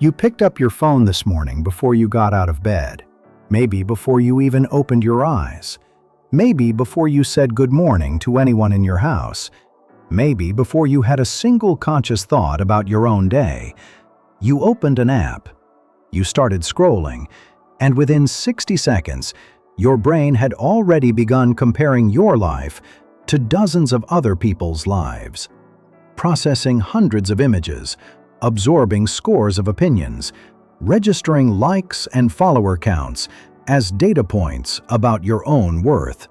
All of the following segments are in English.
You picked up your phone this morning before you got out of bed. Maybe before you even opened your eyes. Maybe before you said good morning to anyone in your house. Maybe before you had a single conscious thought about your own day. You opened an app. You started scrolling, and within 60 seconds, your brain had already begun comparing your life to dozens of other people's lives, processing hundreds of images, absorbing scores of opinions, registering likes and follower counts as data points about your own worth.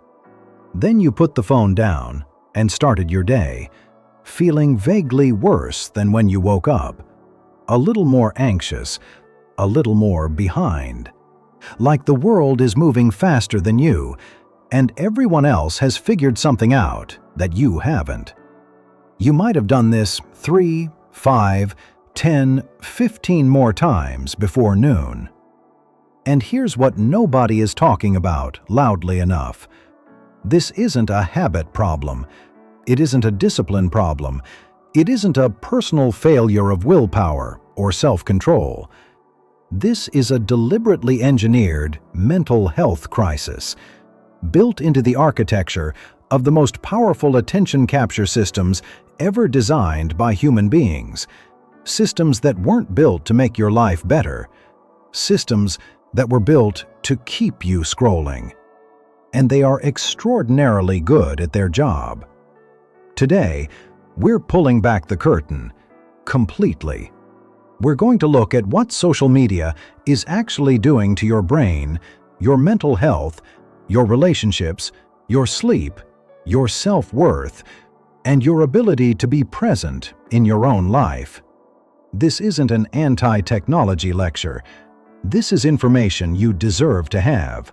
Then you put the phone down and started your day, feeling vaguely worse than when you woke up, a little more anxious, a little more behind, like the world is moving faster than you, and everyone else has figured something out that you haven't. You might have done this 3, 5, 10, 15 more times before noon. And here's what nobody is talking about loudly enough. This isn't a habit problem. It isn't a discipline problem. It isn't a personal failure of willpower or self-control. This is a deliberately engineered mental health crisis, built into the architecture of the most powerful attention capture systems ever designed by human beings. Systems that weren't built to make your life better. Systems that were built to keep you scrolling. And they are extraordinarily good at their job. Today, we're pulling back the curtain completely. We're going to look at what social media is actually doing to your brain, your mental health, your relationships, your sleep, your self-worth, and your ability to be present in your own life. This isn't an anti-technology lecture. This is information you deserve to have,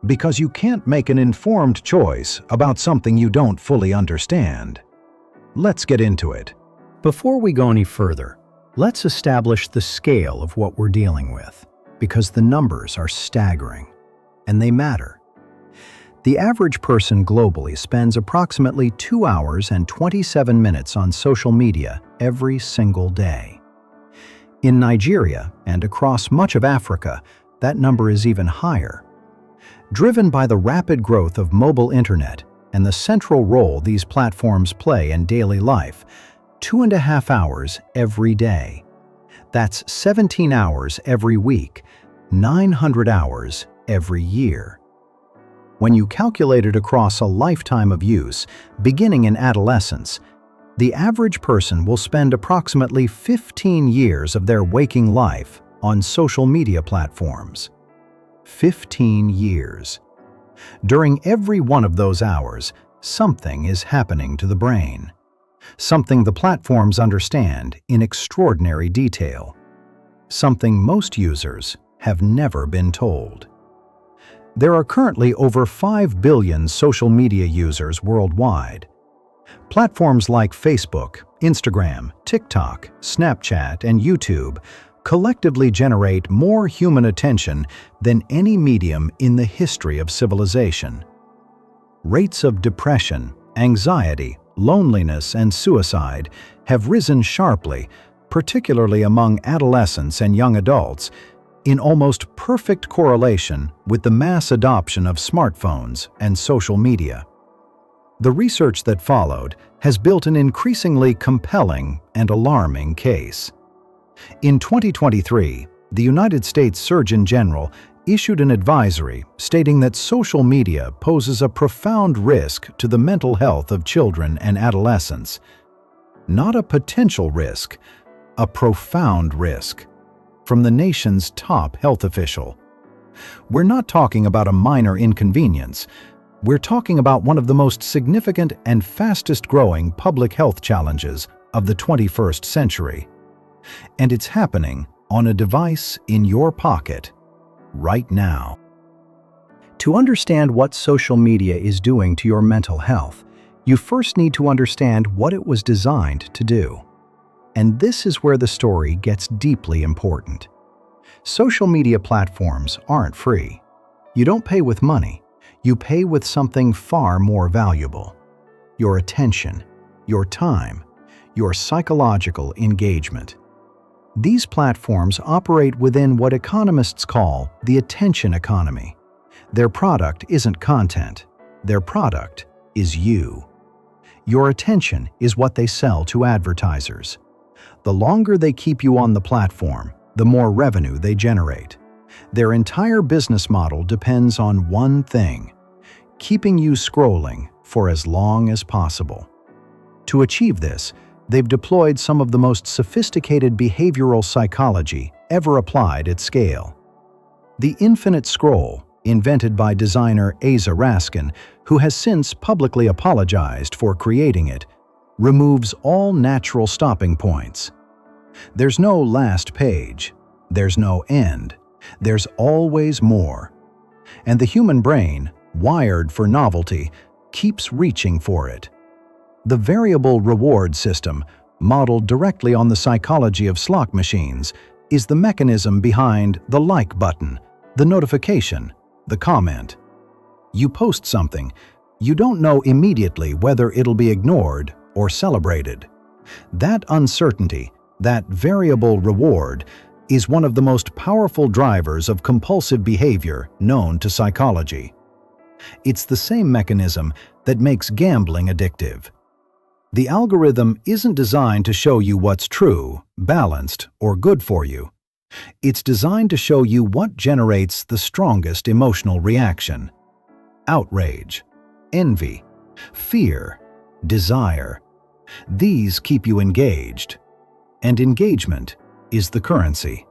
because you can't make an informed choice about something you don't fully understand. Let's get into it. Before we go any further, let's establish the scale of what we're dealing with, because the numbers are staggering, and they matter. The average person globally spends approximately 2 hours and 27 minutes on social media every single day. In Nigeria and across much of Africa, that number is even higher. Driven by the rapid growth of mobile internet and the central role these platforms play in daily life, 2.5 hours every day. That's 17 hours every week, 900 hours every year. When you calculate it across a lifetime of use, beginning in adolescence, the average person will spend approximately 15 years of their waking life on social media platforms. 15 years. During every one of those hours, something is happening to the brain. Something the platforms understand in extraordinary detail. Something most users have never been told. There are currently over 5 billion social media users worldwide. Platforms like Facebook, Instagram, TikTok, Snapchat, and YouTube collectively generate more human attention than any medium in the history of civilization. Rates of depression, anxiety, loneliness, and suicide have risen sharply, particularly among adolescents and young adults, in almost perfect correlation with the mass adoption of smartphones and social media. The research that followed has built an increasingly compelling and alarming case. In 2023, the United States Surgeon General issued an advisory stating that social media poses a profound risk to the mental health of children and adolescents. Not a potential risk, a profound risk, from the nation's top health official. We're not talking about a minor inconvenience. We're talking about one of the most significant and fastest-growing public health challenges of the 21st century. And it's happening on a device in your pocket right now. To understand what social media is doing to your mental health, you first need to understand what it was designed to do. And this is where the story gets deeply important. Social media platforms aren't free. You don't pay with money. You pay with something far more valuable: your attention, your time, your psychological engagement. These platforms operate within what economists call the attention economy. Their product isn't content. Their product is you. Your attention is what they sell to advertisers. The longer they keep you on the platform, the more revenue they generate. Their entire business model depends on one thing: keeping you scrolling for as long as possible. To achieve this, they've deployed some of the most sophisticated behavioral psychology ever applied at scale. The infinite scroll, invented by designer Asa Raskin, who has since publicly apologized for creating it, removes all natural stopping points. There's no last page. There's no end. There's always more. And the human brain, wired for novelty, keeps reaching for it. The variable reward system, modeled directly on the psychology of slot machines, is the mechanism behind the like button, the notification, the comment. You post something, you don't know immediately whether it'll be ignored or celebrated. That uncertainty, that variable reward, is one of the most powerful drivers of compulsive behavior known to psychology. It's the same mechanism that makes gambling addictive. The algorithm isn't designed to show you what's true, balanced, or good for you. It's designed to show you what generates the strongest emotional reaction: outrage, envy, fear, desire. These keep you engaged, and engagement is the currency.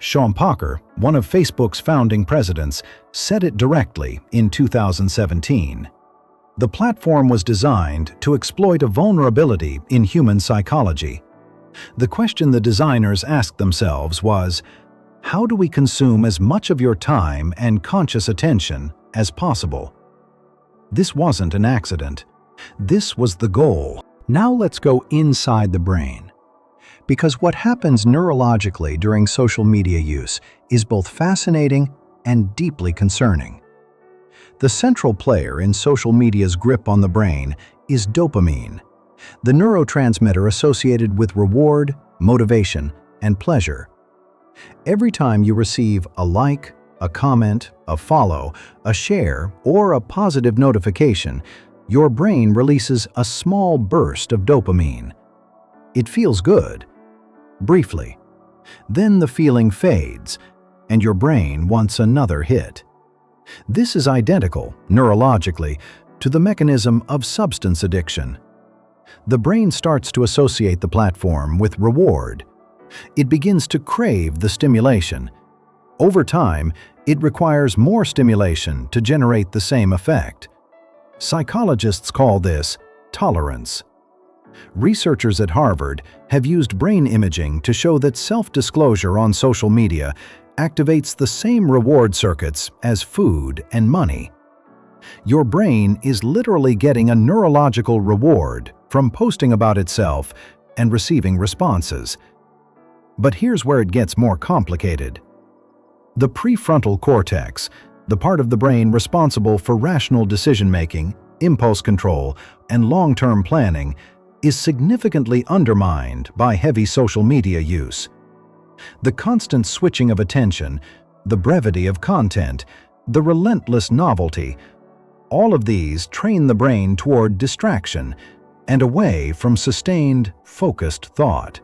Sean Parker, one of Facebook's founding presidents, said it directly in 2017. The platform was designed to exploit a vulnerability in human psychology. The question the designers asked themselves was, how do we consume as much of your time and conscious attention as possible? This wasn't an accident. This was the goal. Now let's go inside the brain. Because what happens neurologically during social media use is both fascinating and deeply concerning. The central player in social media's grip on the brain is dopamine, the neurotransmitter associated with reward, motivation, and pleasure. Every time you receive a like, a comment, a follow, a share, or a positive notification, your brain releases a small burst of dopamine. It feels good, briefly. Then the feeling fades, and your brain wants another hit. This is identical, neurologically, to the mechanism of substance addiction. The brain starts to associate the platform with reward. It begins to crave the stimulation. Over time, it requires more stimulation to generate the same effect. Psychologists call this tolerance. Researchers at Harvard have used brain imaging to show that self-disclosure on social media activates the same reward circuits as food and money. Your brain is literally getting a neurological reward from posting about itself and receiving responses. But here's where it gets more complicated. The prefrontal cortex, the part of the brain responsible for rational decision-making, impulse control, and long-term planning, is significantly undermined by heavy social media use. The constant switching of attention, the brevity of content, the relentless novelty, all of these train the brain toward distraction and away from sustained, focused thought.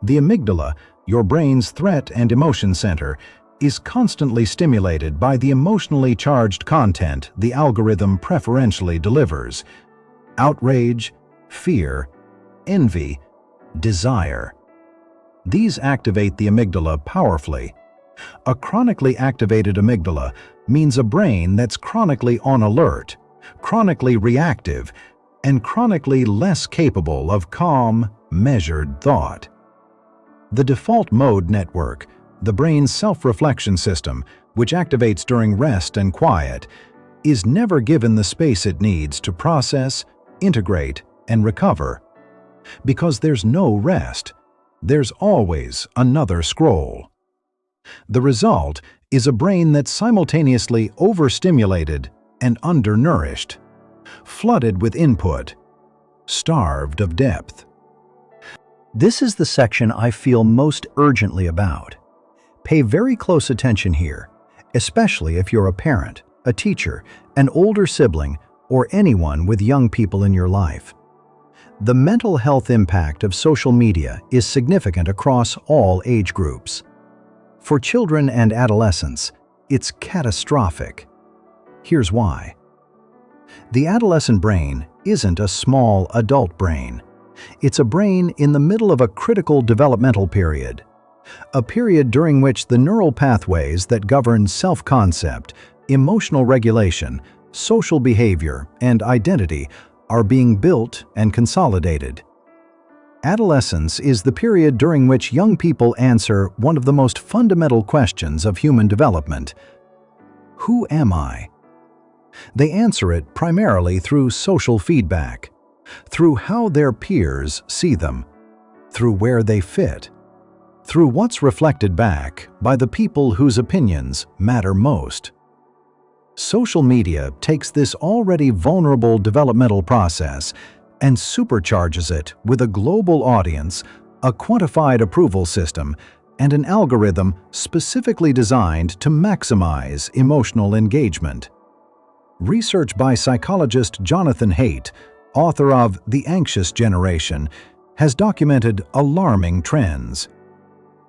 The amygdala, your brain's threat and emotion center, is constantly stimulated by the emotionally charged content the algorithm preferentially delivers: outrage, fear, envy, desire. These activate the amygdala powerfully. A chronically activated amygdala means a brain that's chronically on alert, chronically reactive, and chronically less capable of calm, measured thought. The default mode network, the brain's self-reflection system, which activates during rest and quiet, is never given the space it needs to process, integrate, and recover. Because there's no rest, there's always another scroll. The result is a brain that's simultaneously overstimulated and undernourished, flooded with input, starved of depth. This is the section I feel most urgently about. Pay very close attention here, especially if you're a parent, a teacher, an older sibling, or anyone with young people in your life. The mental health impact of social media is significant across all age groups. For children and adolescents, it's catastrophic. Here's why. The adolescent brain isn't a small adult brain. It's a brain in the middle of a critical developmental period. A period during which the neural pathways that govern self-concept, emotional regulation, social behavior, and identity are being built and consolidated. Adolescence is the period during which young people answer one of the most fundamental questions of human development. Who am I? They answer it primarily through social feedback, through how their peers see them, through where they fit, through what's reflected back by the people whose opinions matter most. Social media takes this already vulnerable developmental process and supercharges it with a global audience, a quantified approval system, and an algorithm specifically designed to maximize emotional engagement. Research by psychologist Jonathan Haidt, author of The Anxious Generation, has documented alarming trends.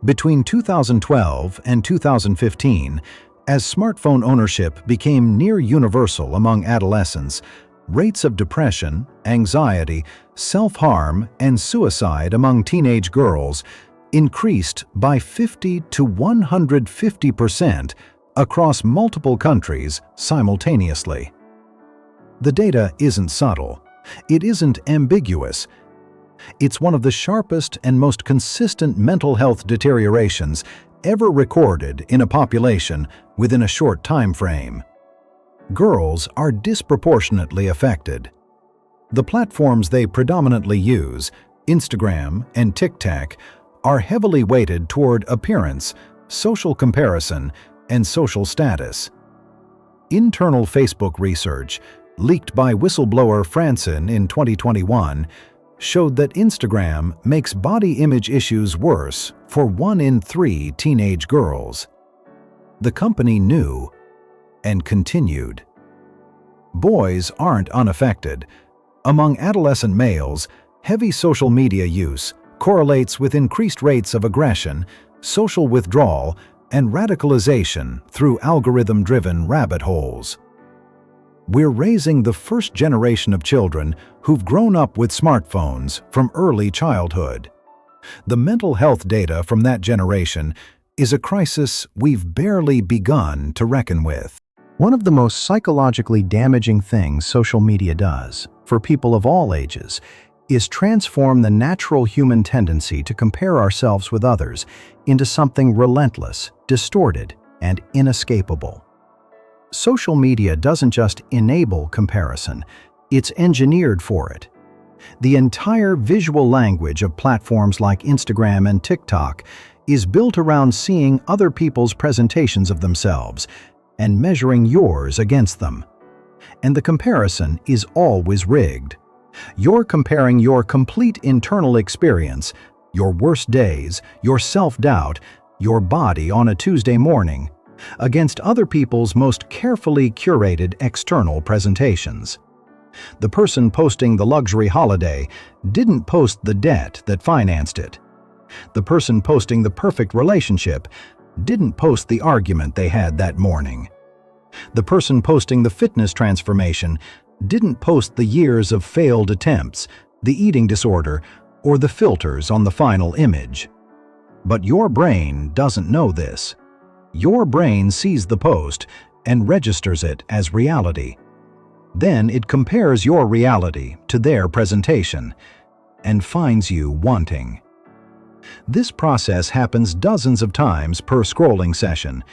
Between 2012 and 2015, as smartphone ownership became near universal among adolescents, rates of depression, anxiety, self-harm, and suicide among teenage girls increased by 50 to 150% across multiple countries simultaneously. The data isn't subtle. It isn't ambiguous. It's one of the sharpest and most consistent mental health deteriorations ever recorded in a population within a short time frame. Girls are disproportionately affected. The platforms they predominantly use, Instagram and TikTok, are heavily weighted toward appearance, social comparison, and social status. Internal Facebook research, leaked by whistleblower Franson in 2021, showed that Instagram makes body image issues worse for 1 in 3 teenage girls. The company knew and continued. Boys aren't unaffected. Among adolescent males, heavy social media use correlates with increased rates of aggression, social withdrawal, and radicalization through algorithm-driven rabbit holes. We're raising the first generation of children who've grown up with smartphones from early childhood. The mental health data from that generation is a crisis we've barely begun to reckon with. One of the most psychologically damaging things social media does, for people of all ages, is transform the natural human tendency to compare ourselves with others into something relentless, distorted, and inescapable. Social media doesn't just enable comparison, it's engineered for it. The entire visual language of platforms like Instagram and TikTok is built around seeing other people's presentations of themselves and measuring yours against them. And the comparison is always rigged. You're comparing your complete internal experience, your worst days, your self-doubt, your body on a Tuesday morning, against other people's most carefully curated external presentations. The person posting the luxury holiday didn't post the debt that financed it. The person posting the perfect relationship didn't post the argument they had that morning. The person posting the fitness transformation didn't post the years of failed attempts, the eating disorder, or the filters on the final image. But your brain doesn't know this. Your brain sees the post and registers it as reality. Then it compares your reality to their presentation and finds you wanting. This process happens dozens of times per scrolling session.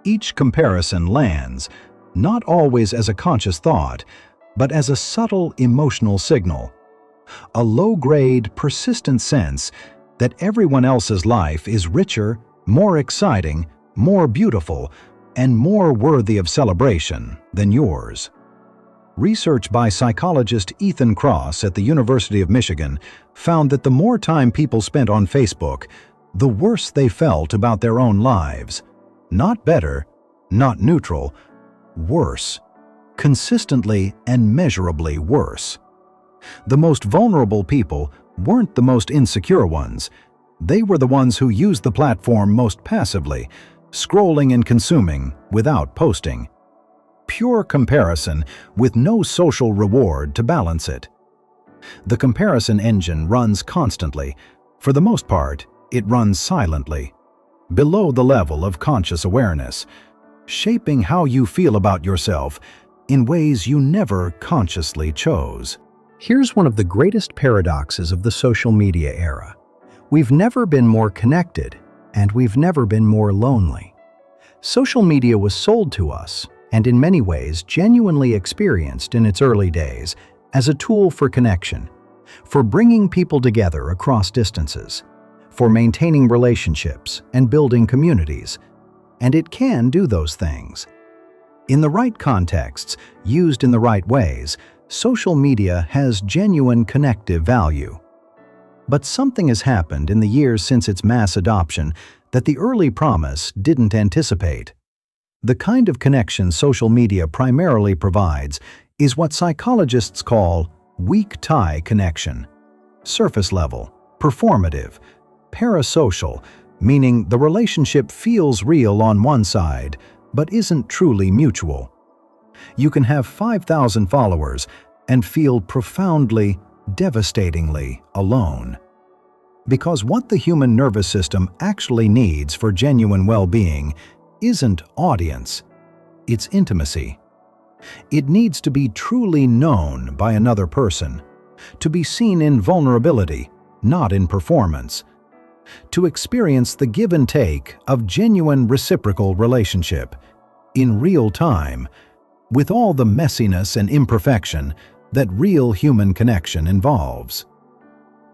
Each comparison lands, not always as a conscious thought, but as a subtle emotional signal. A low-grade, persistent sense that everyone else's life is richer, more exciting, more beautiful, and more worthy of celebration than yours. Research by psychologist Ethan Cross at the University of Michigan found that the more time people spent on Facebook, the worse they felt about their own lives. Not better, not neutral, worse. Consistently and measurably worse. The most vulnerable people weren't the most insecure ones. They were the ones who used the platform most passively, scrolling and consuming without posting. Pure comparison with no social reward to balance it. The comparison engine runs constantly. For the most part, it runs silently, below the level of conscious awareness, shaping how you feel about yourself in ways you never consciously chose. Here's one of the greatest paradoxes of the social media era. We've never been more connected, and we've never been more lonely. Social media was sold to us, and in many ways genuinely experienced in its early days, as a tool for connection, for bringing people together across distances, for maintaining relationships and building communities. And it can do those things. In the right contexts, used in the right ways, social media has genuine connective value. But something has happened in the years since its mass adoption that the early promise didn't anticipate. The kind of connection social media primarily provides is what psychologists call weak tie connection. Surface level, performative, parasocial, meaning the relationship feels real on one side, but isn't truly mutual. You can have 5,000 followers and feel profoundly, devastatingly alone. Because what the human nervous system actually needs for genuine well-being isn't audience, it's intimacy. It needs to be truly known by another person, to be seen in vulnerability, not in performance, to experience the give and take of genuine reciprocal relationship, in real time, with all the messiness and imperfection that real human connection involves.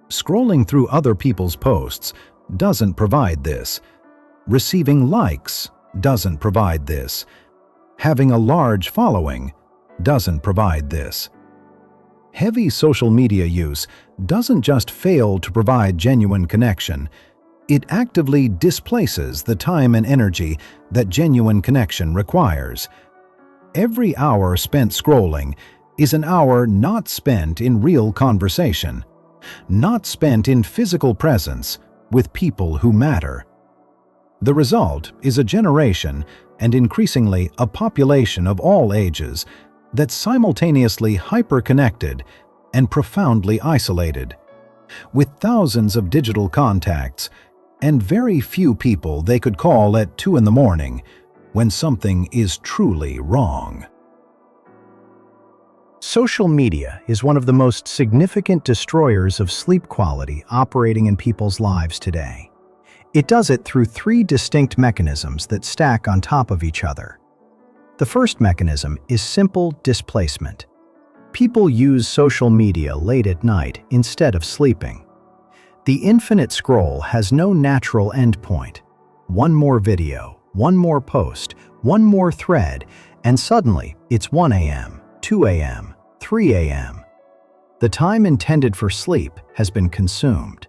Scrolling through other people's posts doesn't provide this. Receiving likes doesn't provide this. Having a large following doesn't provide this. Heavy social media use doesn't just fail to provide genuine connection, it actively displaces the time and energy that genuine connection requires. Every hour spent scrolling is an hour not spent in real conversation, not spent in physical presence with people who matter. The result is a generation, and increasingly a population of all ages, that's simultaneously hyper-connected and profoundly isolated, with thousands of digital contacts and very few people they could call at 2 in the morning when something is truly wrong. Social media is one of the most significant destroyers of sleep quality operating in people's lives today. It does it through 3 distinct mechanisms that stack on top of each other. The first mechanism is simple displacement. People use social media late at night instead of sleeping. The infinite scroll has no natural endpoint. One more video, one more post, one more thread, and suddenly it's 1 a.m., 2 a.m., 3 a.m. The time intended for sleep has been consumed.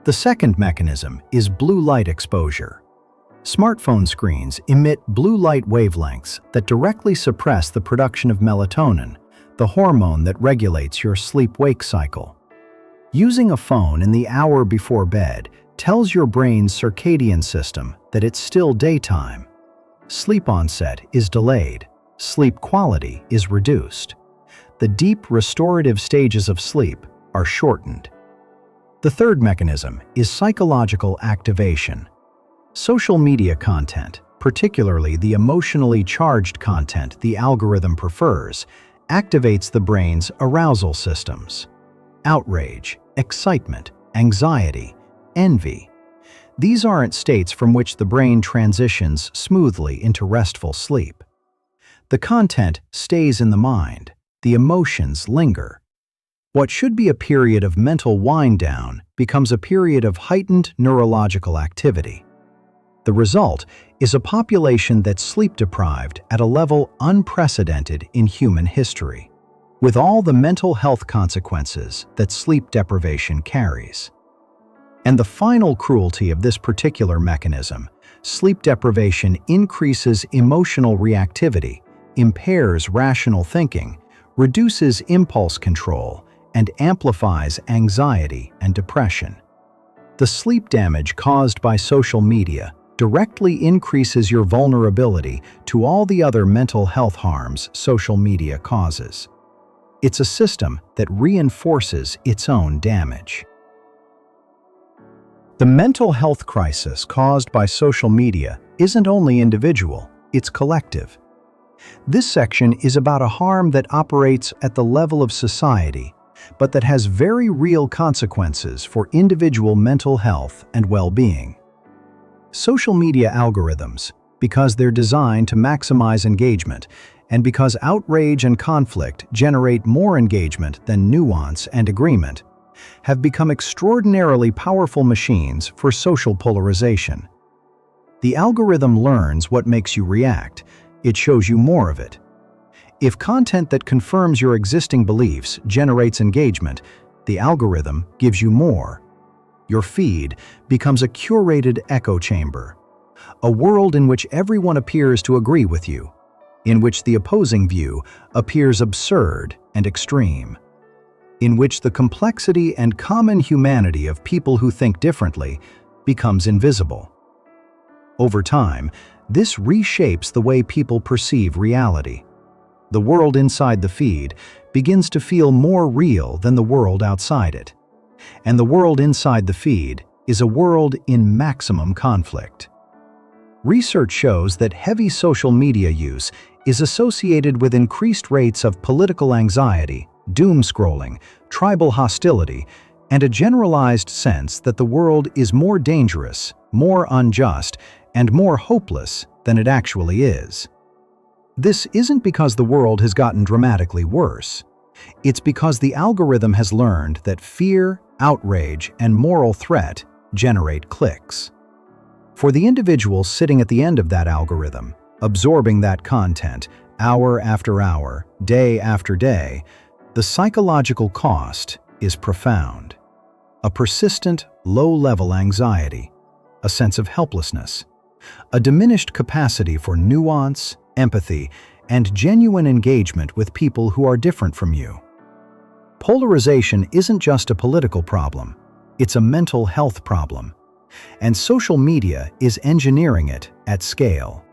The second mechanism is blue light exposure. Smartphone screens emit blue light wavelengths that directly suppress the production of melatonin, the hormone that regulates your sleep-wake cycle. Using a phone in the hour before bed tells your brain's circadian system that it's still daytime. Sleep onset is delayed. Sleep quality is reduced. The deep restorative stages of sleep are shortened. The third mechanism is psychological activation. Social media content, particularly the emotionally charged content the algorithm prefers, activates the brain's arousal systems. Outrage, excitement, anxiety, envy. These aren't states from which the brain transitions smoothly into restful sleep. The content stays in the mind. The emotions linger. What should be a period of mental wind-down becomes a period of heightened neurological activity. The result is a population that's sleep-deprived at a level unprecedented in human history. with all the mental health consequences that sleep deprivation carries. And the final cruelty of this particular mechanism, sleep deprivation increases emotional reactivity, impairs rational thinking, reduces impulse control, and amplifies anxiety and depression. The sleep damage caused by social media directly increases your vulnerability to all the other mental health harms social media causes. It's a system that reinforces its own damage. The mental health crisis caused by social media isn't only individual, it's collective. This section is about a harm that operates at the level of society, but that has very real consequences for individual mental health and well-being. Social media algorithms, because they're designed to maximize engagement, and because outrage and conflict generate more engagement than nuance and agreement, have become extraordinarily powerful machines for social polarization. The algorithm learns what makes you react. It shows you more of it. If content that confirms your existing beliefs generates engagement, the algorithm gives you more. Your feed becomes a curated echo chamber, a world in which everyone appears to agree with you, in which the opposing view appears absurd and extreme, in which the complexity and common humanity of people who think differently becomes invisible. Over time, this reshapes the way people perceive reality. The world inside the feed begins to feel more real than the world outside it. And the world inside the feed is a world in maximum conflict. Research shows that heavy social media use is associated with increased rates of political anxiety, doom scrolling, tribal hostility, and a generalized sense that the world is more dangerous, more unjust, and more hopeless than it actually is. This isn't because the world has gotten dramatically worse. It's because the algorithm has learned that fear, outrage, and moral threat generate clicks. For the individual sitting at the end of that algorithm, absorbing that content hour after hour, day after day, the psychological cost is profound. A persistent, low-level anxiety, a sense of helplessness, a diminished capacity for nuance, empathy, and genuine engagement with people who are different from you. Polarization isn't just a political problem, it's a mental health problem, and social media is engineering it at scale.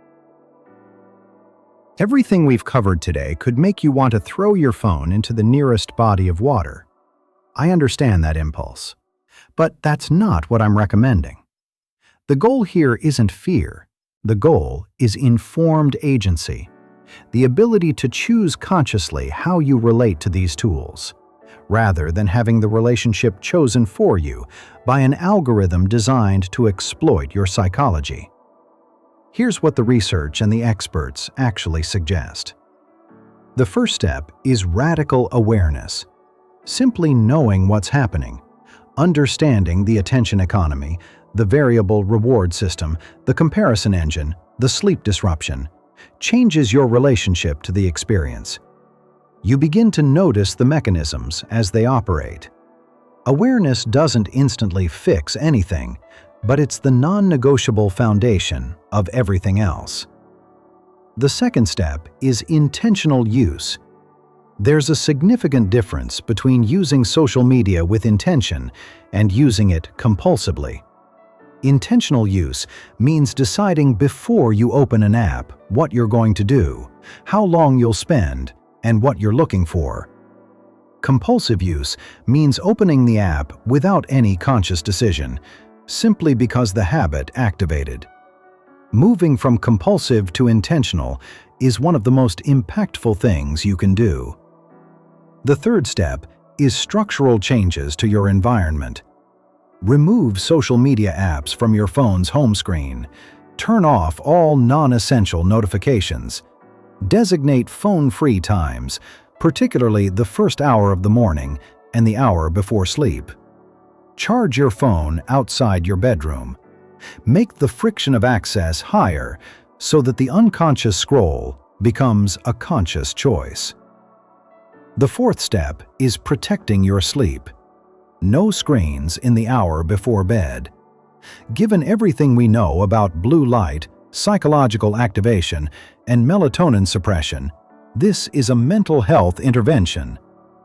Everything we've covered today could make you want to throw your phone into the nearest body of water. I understand that impulse, but that's not what I'm recommending. The goal here isn't fear. The goal is informed agency, the ability to choose consciously how you relate to these tools, rather than having the relationship chosen for you by an algorithm designed to exploit your psychology. Here's what the research and the experts actually suggest. The first step is radical awareness, simply knowing what's happening, understanding the attention economy, the variable reward system, the comparison engine, the sleep disruption, changes your relationship to the experience. You begin to notice the mechanisms as they operate. Awareness doesn't instantly fix anything, but it's the non-negotiable foundation of everything else. The second step is intentional use. There's a significant difference between using social media with intention and using it compulsively. Intentional use means deciding before you open an app what you're going to do, how long you'll spend, and what you're looking for. Compulsive use means opening the app without any conscious decision, simply because the habit activated. Moving from compulsive to intentional is one of the most impactful things you can do. The third step is structural changes to your environment. Remove social media apps from your phone's home screen. Turn off all non-essential notifications. Designate phone-free times, particularly the first hour of the morning and the hour before sleep. Charge your phone outside your bedroom. Make the friction of access higher so that the unconscious scroll becomes a conscious choice. The fourth step is protecting your sleep. No screens in the hour before bed. Given everything we know about blue light, psychological activation, and melatonin suppression, this is a mental health intervention,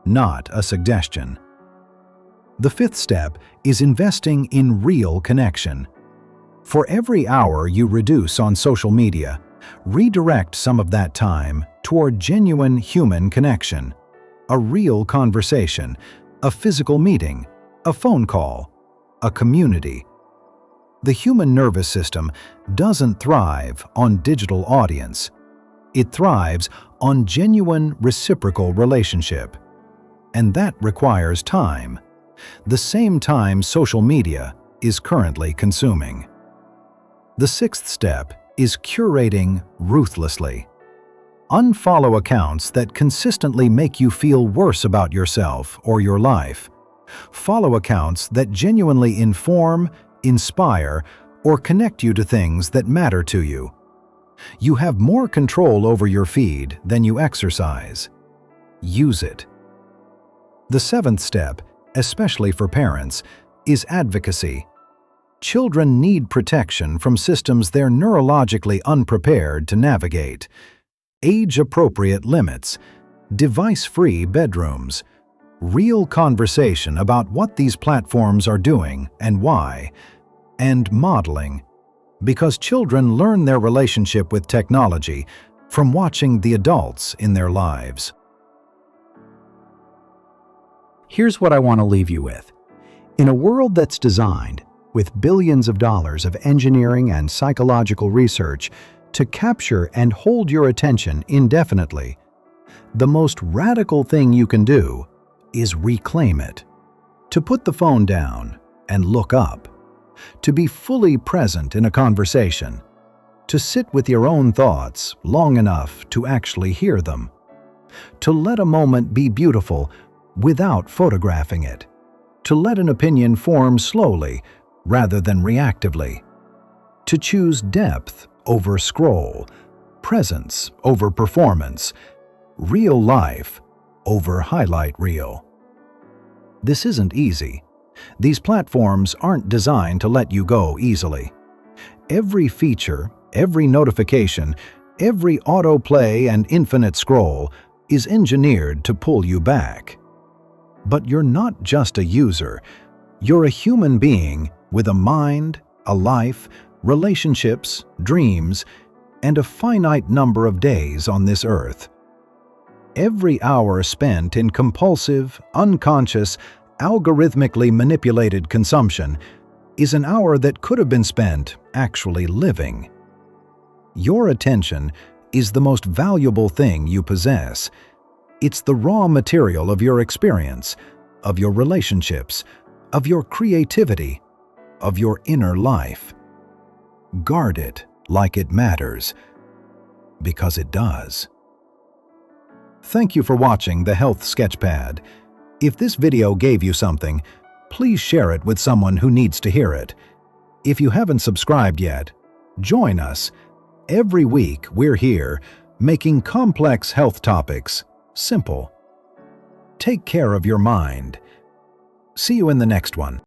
not a suggestion. The fifth step is investing in real connection. For every hour you reduce on social media, redirect some of that time toward genuine human connection. A real conversation, a physical meeting, a phone call, a community. The human nervous system doesn't thrive on digital audience. It thrives on genuine reciprocal relationship. And that requires time. The same time social media is currently consuming. The sixth step is curating ruthlessly. Unfollow accounts that consistently make you feel worse about yourself or your life. Follow accounts that genuinely inform, inspire, or connect you to things that matter to you. You have more control over your feed than you exercise. Use it. The seventh step, especially for parents, is advocacy. Children need protection from systems they're neurologically unprepared to navigate. Age-appropriate limits, device-free bedrooms, real conversation about what these platforms are doing and why, and modeling, because children learn their relationship with technology from watching the adults in their lives. Here's what I want to leave you with. In a world that's designed, with billions of dollars of engineering and psychological research, to capture and hold your attention indefinitely, the most radical thing you can do is reclaim it. To put the phone down and look up. To be fully present in a conversation. To sit with your own thoughts long enough to actually hear them. To let a moment be beautiful without photographing it. To let an opinion form slowly rather than reactively. To choose depth over scroll, presence over performance, real life over highlight reel. This isn't easy. These platforms aren't designed to let you go easily. Every feature, every notification, every autoplay and infinite scroll is engineered to pull you back. But you're not just a user. You're a human being with a mind, a life, relationships, dreams, and a finite number of days on this earth. Every hour spent in compulsive, unconscious, algorithmically manipulated consumption is an hour that could have been spent actually living. Your attention is the most valuable thing you possess. It's the raw material of your experience, of your relationships, of your creativity, of your inner life. Guard it like it matters, because it does. Thank you for watching the Health Sketchpad. If this video gave you something, please share it with someone who needs to hear it. If you haven't subscribed yet, join us. Every week we're here, making complex health topics simple. Take care of your mind. See you in the next one.